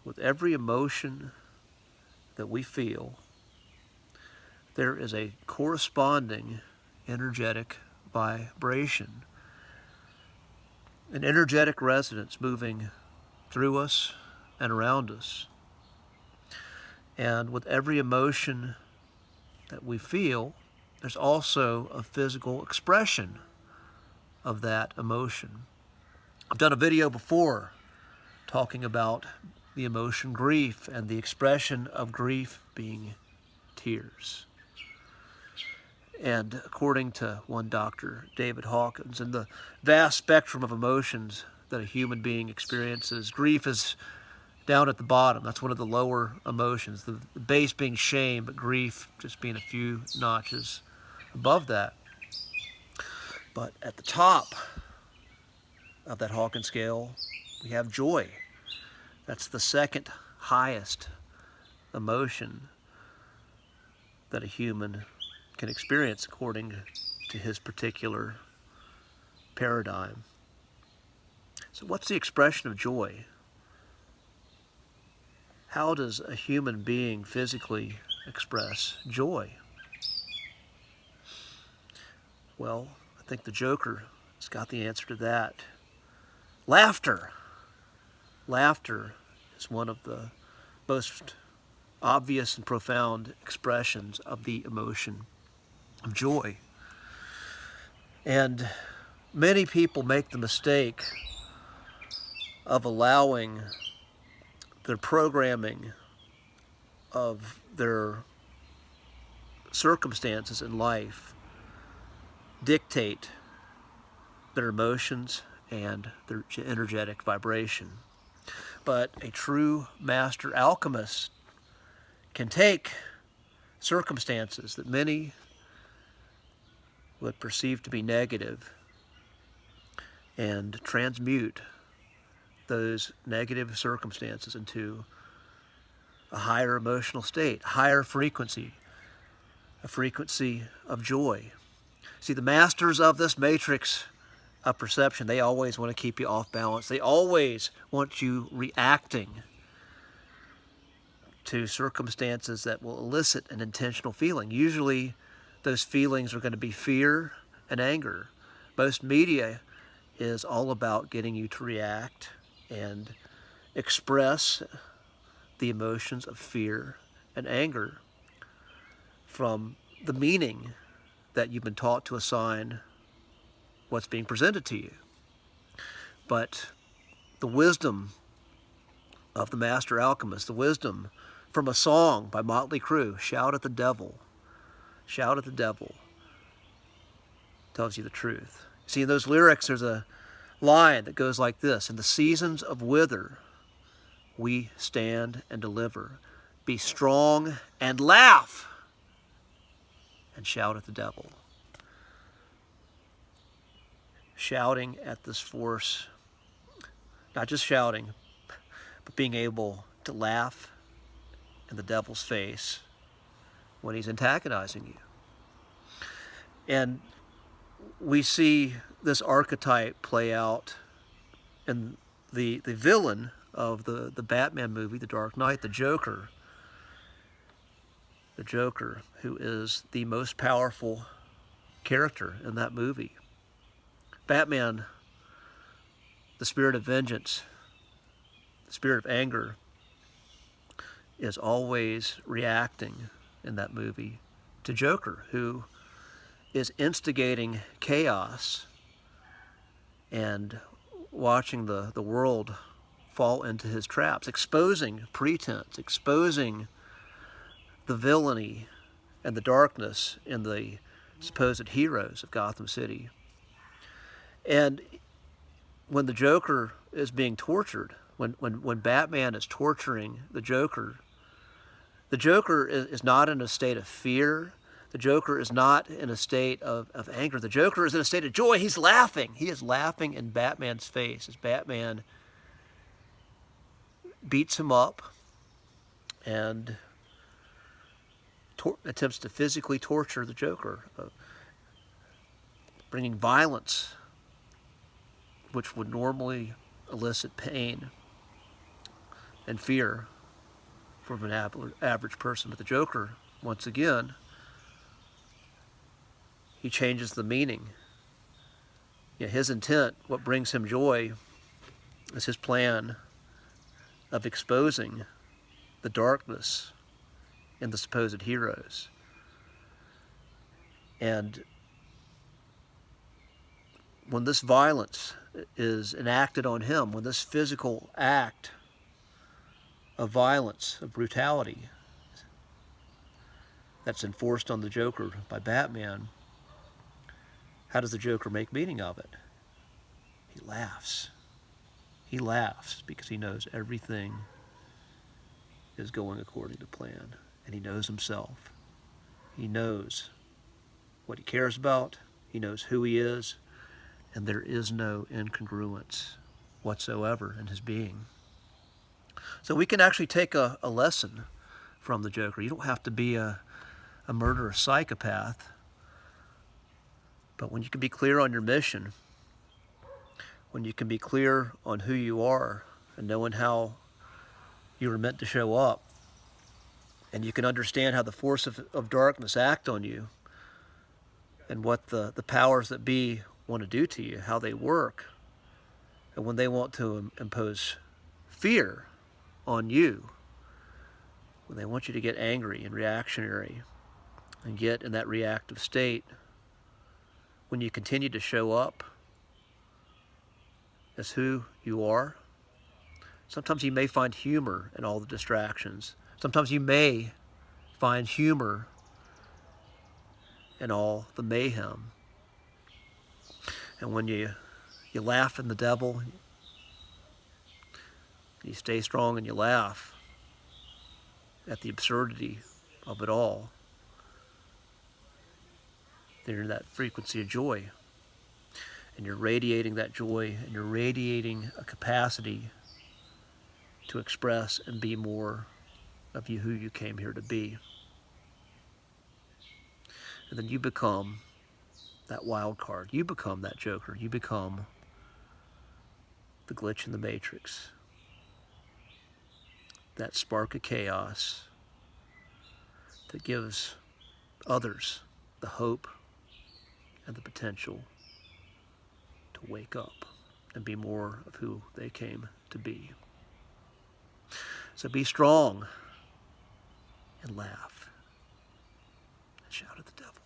with every emotion that we feel, there is a corresponding energetic vibration, an energetic resonance moving through us and around us. And with every emotion that we feel, there's also a physical expression of that emotion. I've done a video before talking about the emotion grief and the expression of grief being tears. And according to one doctor, David Hawkins, in the vast spectrum of emotions that a human being experiences, grief is down at the bottom. That's one of the lower emotions. The base being shame, but grief just being a few notches above that. But at the top of that Hawkins scale, we have joy. That's the second highest emotion that a human can experience according to his particular paradigm. So what's the expression of joy? How does a human being physically express joy? Well, I think the Joker has got the answer to that. Laughter. Laughter is one of the most obvious and profound expressions of the emotion of joy. And many people make the mistake of allowing their programming of their circumstances in life dictate their emotions and their energetic vibration. But a true master alchemist can take circumstances that many would perceive to be negative and transmute those negative circumstances into a higher emotional state, higher frequency, a frequency of joy. See, the masters of this matrix of perception, they always want to keep you off balance. They always want you reacting to circumstances that will elicit an intentional feeling. Usually those feelings are going to be fear and anger. Most media is all about getting you to react and express the emotions of fear and anger from the meaning that you've been taught to assign what's being presented to you. But the wisdom of the master alchemist, the wisdom from a song by Motley Crue, Shout at the Devil, shout at the devil, tells you the truth. See, in those lyrics, there's a line that goes like this: in the seasons of wither, we stand and deliver. Be strong and laugh and shout at the devil. Shouting at this force, not just shouting, but being able to laugh in the devil's face when he's antagonizing you. And we see this archetype play out in the villain of the Batman movie, The Dark Knight, the Joker. The Joker, who is the most powerful character in that movie. Batman, the spirit of vengeance, the spirit of anger, is always reacting in that movie to Joker, who is instigating chaos and watching the world fall into his traps, exposing pretense, exposing the villainy and the darkness in the supposed heroes of Gotham City. And when the Joker is being tortured, when Batman is torturing the Joker is not in a state of fear. The Joker is not in a state of anger. The Joker is in a state of joy. He's laughing. He is laughing in Batman's face as Batman beats him up and attempts to physically torture the Joker, bringing violence, which would normally elicit pain, and fear from an average person. But the Joker, once again, he changes the meaning. His intent, what brings him joy, is his plan of exposing the darkness in the supposed heroes. And when this violence is enacted on him, when this physical act of violence, of brutality, that's enforced on the Joker by Batman, how does the Joker make meaning of it? He laughs. He laughs because he knows everything is going according to plan. And he knows himself. He knows what he cares about. He knows who he is. And there is no incongruence whatsoever in his being. So we can actually take a lesson from the Joker. You don't have to be a murderous psychopath. But when you can be clear on your mission, when you can be clear on who you are and knowing how you were meant to show up, and you can understand how the force of darkness act on you and what the powers that be want to do to you, how they work, and when they want to impose fear on you, when they want you to get angry and reactionary and get in that reactive state, when you continue to show up as who you are, sometimes you may find humor in all the distractions. Sometimes you may find humor in all the mayhem. And when you laugh in the devil, you stay strong and you laugh at the absurdity of it all, then you're in that frequency of joy. And you're radiating that joy, and you're radiating a capacity to express and be more of you who you came here to be. And then you become that wild card. You become that Joker. You become the glitch in the matrix. That spark of chaos that gives others the hope and the potential to wake up and be more of who they came to be. So be strong and laugh and shout at the devil.